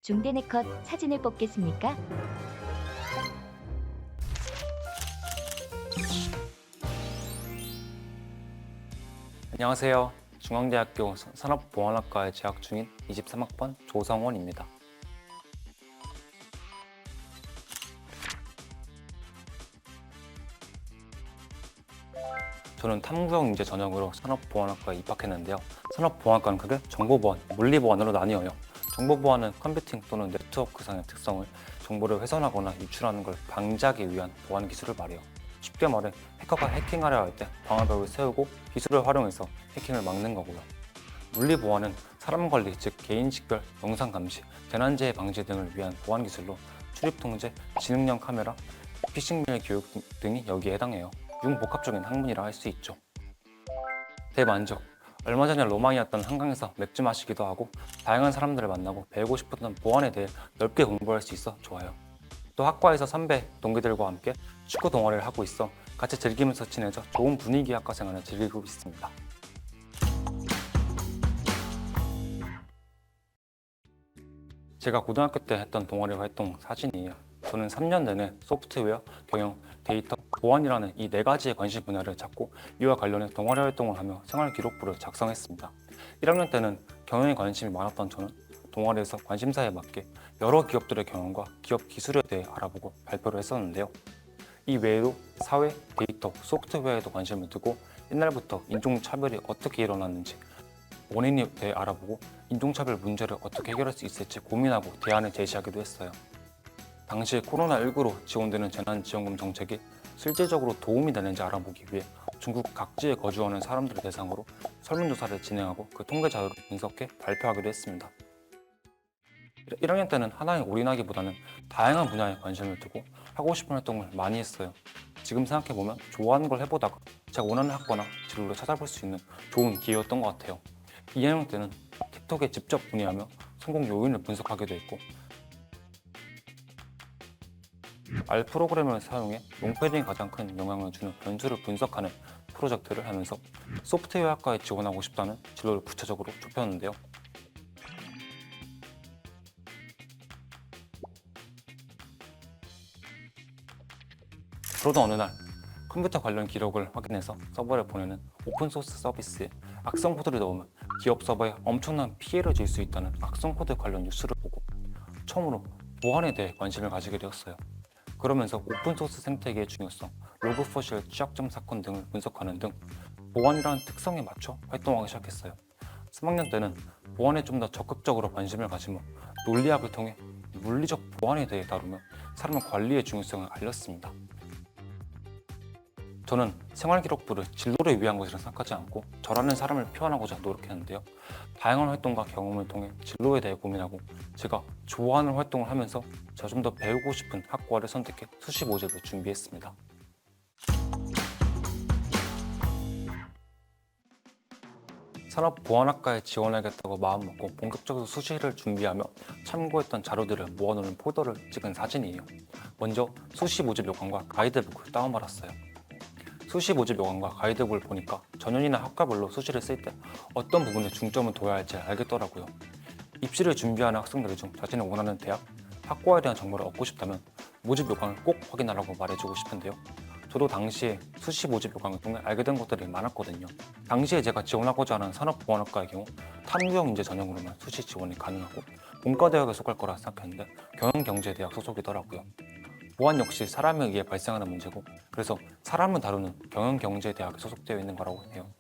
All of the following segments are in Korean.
중대네 컷 사진을 뽑겠습니까? 안녕하세요. 중앙대학교 산업보안학과에 재학 중인 23학번 조성원입니다. 저는 탐구형 인재 전형으로 산업보안학과에 입학했는데요. 산업보안학과는 크게 정보보안, 물리보안으로 나뉘어요. 정보보안은 컴퓨팅 또는 네트워크상의 특성을 정보를 훼손하거나 유출하는 걸 방지하기 위한 보안 기술을 말해요. 쉽게 말해 해커가 해킹하려 할 때 방어벽을 세우고 기술을 활용해서 해킹을 막는 거고요. 물리보안은 사람 관리, 즉 개인 식별, 영상 감시, 재난재해 방지 등을 위한 보안 기술로 출입 통제, 지능형 카메라, 피싱 메일 교육 등이 여기에 해당해요. 융복합적인 학문이라 할 수 있죠. 대만족. 얼마 전에 로망이었던 한강에서 맥주 마시기도 하고 다양한 사람들을 만나고 배우고 싶었던 보안에 대해 넓게 공부할 수 있어 좋아요. 또 학과에서 선배, 동기들과 함께 축구 동아리를 하고 있어 같이 즐기면서 친해져 좋은 분위기의 학과 생활을 즐기고 있습니다. 제가 고등학교 때 했던 동아리 활동 사진이에요. 저는 3년 내내 소프트웨어, 경영, 데이터, 보안이라는 이 네 가지의 관심 분야를 찾고 이와 관련해 동아리 활동을 하며 생활 기록부를 작성했습니다. 1학년 때는 경영에 관심이 많았던 저는 동아리에서 관심사에 맞게 여러 기업들의 경영과 기업 기술에 대해 알아보고 발표를 했었는데요. 이 외에도 사회, 데이터, 소프트웨어에도 관심을 두고 옛날부터 인종차별이 어떻게 일어났는지 원인에 대해 알아보고 인종차별 문제를 어떻게 해결할 수 있을지 고민하고 대안을 제시하기도 했어요. 당시 코로나19로 지원되는 재난지원금 정책이 실질적으로 도움이 되는지 알아보기 위해 중국 각지에 거주하는 사람들을 대상으로 설문조사를 진행하고 그 통계 자료를 분석해 발표하기도 했습니다. 1학년 때는 하나에 올인하기보다는 다양한 분야에 관심을 두고 하고 싶은 활동을 많이 했어요. 지금 생각해보면 좋아하는 걸 해보다가 제가 원하는 학과나 진로를 찾아볼 수 있는 좋은 기회였던 것 같아요. 2학년 때는 틱톡에 직접 문의하며 성공 요인을 분석하기도 했고 R 프로그램을 사용해 롱패딩에 가장 큰 영향을 주는 변수를 분석하는 프로젝트를 하면서 소프트웨어 학과에 지원하고 싶다는 진로를 구체적으로 좁혔는데요. 그러던 어느 날 컴퓨터 관련 기록을 확인해서 서버에 보내는 오픈소스 서비스에 악성 코드를 넣으면 기업 서버에 엄청난 피해를 줄 수 있다는 악성 코드 관련 뉴스를 보고 처음으로 보안에 대해 관심을 가지게 되었어요. 그러면서 오픈소스 생태계의 중요성, 로그4쉘 취약점 사건 등을 분석하는 등 보안이라는 특성에 맞춰 활동하기 시작했어요. 3학년 때는 보안에 좀 더 적극적으로 관심을 가지며 논리학을 통해 물리적 보안에 대해 다루며 사람 관리의 중요성을 알렸습니다. 저는 생활기록부를 진로를 위한 것이라 생각하지 않고 저라는 사람을 표현하고자 노력했는데요. 다양한 활동과 경험을 통해 진로에 대해 고민하고 제가 좋아하는 활동을 하면서 제가 좀 더 배우고 싶은 학과를 선택해 수시 모집을 준비했습니다. 산업보안학과에 지원하겠다고 마음먹고 본격적으로 수시를 준비하며 참고했던 자료들을 모아놓은 폴더를 찍은 사진이에요. 먼저 수시 모집 요강과 가이드북을 다운받았어요. 수시 모집 요강과 가이드북을 보니까 전년이나 학과별로 수시를 쓸 때 어떤 부분에 중점을 둬야 할지 알겠더라고요. 입시를 준비하는 학생들 중 자신이 원하는 대학, 학과에 대한 정보를 얻고 싶다면 모집 요강을 꼭 확인하라고 말해주고 싶은데요. 저도 당시에 수시 모집 요강을 통해 알게 된 것들이 많았거든요. 당시에 제가 지원하고자 하는 산업보안학과의 경우 탐구형 인재 전형으로만 수시 지원이 가능하고 본과대학에 속할 거라 생각했는데 경영경제대학 소속이더라고요. 보안 역시 사람에 의해 발생하는 문제고 그래서 사람을 다루는 경영경제대학에 소속되어 있는 거라고 해요.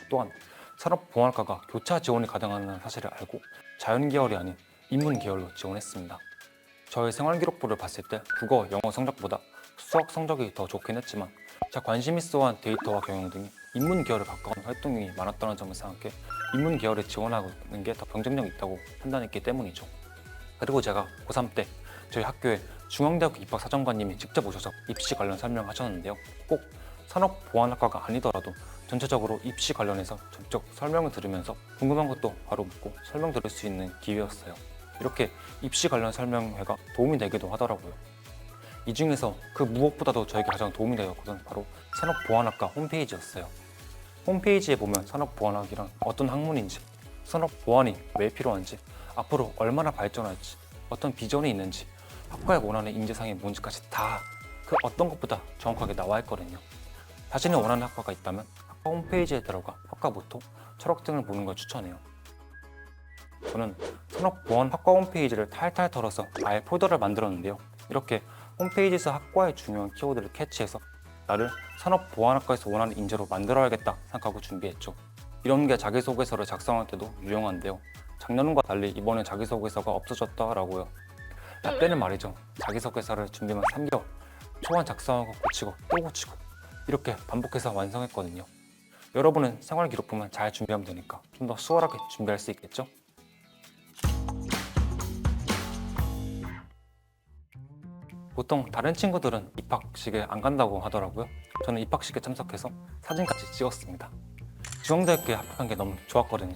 또한 산업보안학과가 교차 지원이 가능하다는 사실을 알고 자연계열이 아닌 인문계열로 지원했습니다. 저의 생활기록부를 봤을 때 국어, 영어 성적보다 수학 성적이 더 좋긴 했지만 제가 관심 있어한 데이터와 경영 등이 인문계열에 가까운 활동이 많았다는 점을 생각해 인문계열에 지원하는 게 더 경쟁력이 있다고 판단했기 때문이죠. 그리고 제가 고3 때 저희 학교에 중앙대학교 입학사정관님이 직접 오셔서 입시 관련 설명하셨는데요. 꼭 산업보안학과가 아니더라도 전체적으로 입시 관련해서 직접 설명을 들으면서 궁금한 것도 바로 묻고 설명 들을 수 있는 기회였어요. 이렇게 입시 관련 설명회가 도움이 되기도 하더라고요. 이 중에서 그 무엇보다도 저에게 가장 도움이 되었던 것은 바로 산업보안학과 홈페이지였어요. 홈페이지에 보면 산업보안학이란 어떤 학문인지, 산업보안이 왜 필요한지, 앞으로 얼마나 발전할지, 어떤 비전이 있는지, 학과에 원하는 인재상이 뭔지까지 다 그 어떤 것보다 정확하게 나와 있거든요. 자신이 원하는 학과가 있다면 학과 홈페이지에 들어가 학과 모토, 철학 등을 보는 걸 추천해요. 저는 산업보안 학과 홈페이지를 탈탈 털어서 아예 폴더를 만들었는데요. 이렇게 홈페이지에서 학과의 중요한 키워드를 캐치해서 나를 산업보안학과에서 원하는 인재로 만들어야겠다 생각하고 준비했죠. 이런 게 자기소개서를 작성할 때도 유용한데요. 작년과 달리 이번에 자기소개서가 없어졌더라고요. 라떼는 말이죠. 자기소개서를 준비만 3개월, 초안 작성하고 고치고 또 고치고 이렇게 반복해서 완성했거든요. 여러분은 생활기록부만 잘 준비하면 되니까 좀 더 수월하게 준비할 수 있겠죠? 보통 다른 친구들은 입학식에 안 간다고 하더라고요. 저는 입학식에 참석해서 사진까지 찍었습니다. 중앙대학교에 합격한 게 너무 좋았거든요.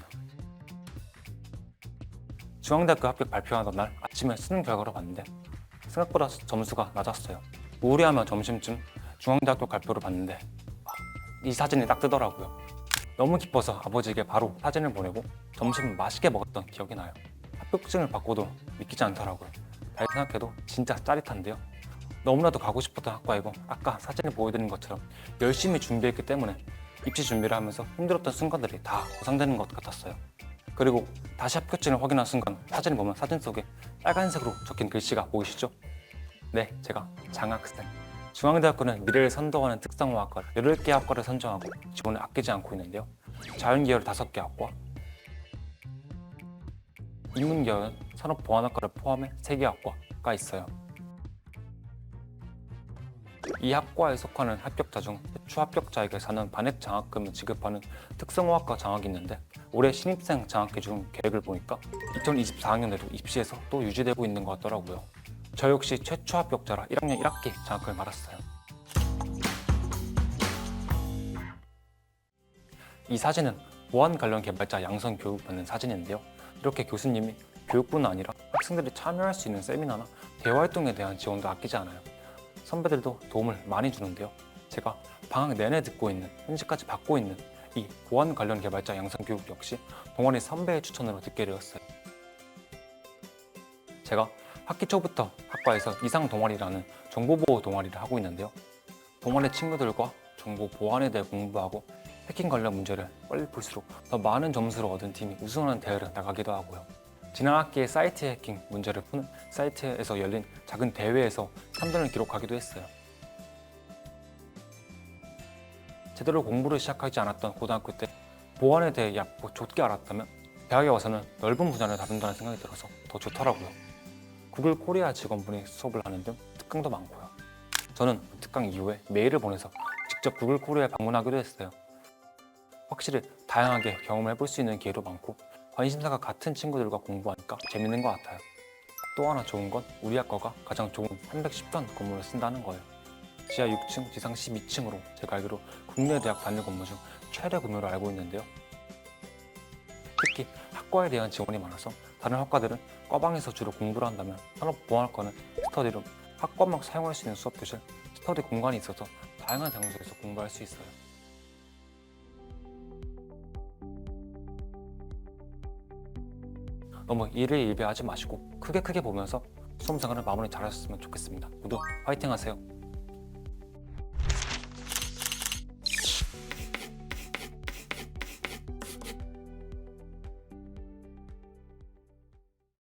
중앙대학교 합격 발표하던 날 아침에 수능 결과를 봤는데 생각보다 점수가 낮았어요. 우울해하며 점심쯤 중앙대학교 발표를 봤는데 이 사진이 딱 뜨더라고요. 너무 기뻐서 아버지에게 바로 사진을 보내고 점심을 맛있게 먹었던 기억이 나요. 합격증을 받고도 믿기지 않더라고요. 다시 생각해도 진짜 짜릿한데요. 너무나도 가고 싶었던 학과이고 아까 사진을 보여드린 것처럼 열심히 준비했기 때문에 입시 준비를 하면서 힘들었던 순간들이 다 보상되는 것 같았어요. 그리고 다시 합격증을 확인한 순간 사진을 보면 사진 속에 빨간색으로 적힌 글씨가 보이시죠? 네, 제가 장학생. 중앙대학교는 미래를 선도하는 특성화학과 8개 학과를 선정하고 지원을 아끼지 않고 있는데요. 자연계열 5개 학과, 인문계열은 산업보안학과를 포함해 3개 학과가 있어요. 이 학과에 속하는 합격자 중 최초 합격자에게 사는 반액 장학금을 지급하는 특성화학과 장학이 있는데 올해 신입생 장학 기준 계획을 보니까 2024학년에도 입시에서 또 유지되고 있는 것 같더라고요. 저 역시 최초 합격자라 1학년 1학기 장학금을 받았어요. 이 사진은 보안 관련 개발자 양성 교육 받는 사진인데요. 이렇게 교수님이 교육뿐 아니라 학생들이 참여할 수 있는 세미나나 대활동에 대한 지원도 아끼지 않아요. 선배들도 도움을 많이 주는데요. 제가 방학 내내 듣고 있는, 현재까지 받고 있는 이 보안 관련 개발자 양성 교육 역시 동아리 선배의 추천으로 듣게 되었어요. 제가 학기 초부터 학과에서 이상 동아리라는 정보보호 동아리를 하고 있는데요. 동아리 친구들과 정보 보안에 대해 공부하고 해킹 관련 문제를 빨리 풀수록 더 많은 점수를 얻은 팀이 우승하는 대회를 나가기도 하고요. 지난 학기에 사이트 해킹 문제를 푸는 사이트에서 열린 작은 대회에서 3등을 기록하기도 했어요. 제대로 공부를 시작하지 않았던 고등학교 때 보안에 대해 얕고 좁게 알았다면 대학에 와서는 넓은 분야를 다룬다는 생각이 들어서 더 좋더라고요. 구글 코리아 직원분이 수업을 하는 등 특강도 많고요. 저는 특강 이후에 메일을 보내서 직접 구글 코리아에 방문하기도 했어요. 확실히 다양하게 경험을 해볼 수 있는 기회도 많고 관심사가 같은 친구들과 공부하니까 재밌는 것 같아요. 또 하나 좋은 건 우리 학과가 가장 좋은 310단 건물을 쓴다는 거예요. 지하 6층, 지상 12층으로 제가 알기로 국내 대학 단일 건물 중 최대 규모로 알고 있는데요. 특히 학과에 대한 지원이 많아서 다른 학과들은 과방에서 주로 공부를 한다면 산업보안학과는 스터디룸, 학과만 사용할 수 있는 수업 교실, 스터디 공간이 있어서 다양한 장소에서 공부할 수 있어요. 너무 일을 일배하지 마시고 크게 보면서 수험생활을 마무리 잘하셨으면 좋겠습니다. 모두 화이팅 하세요.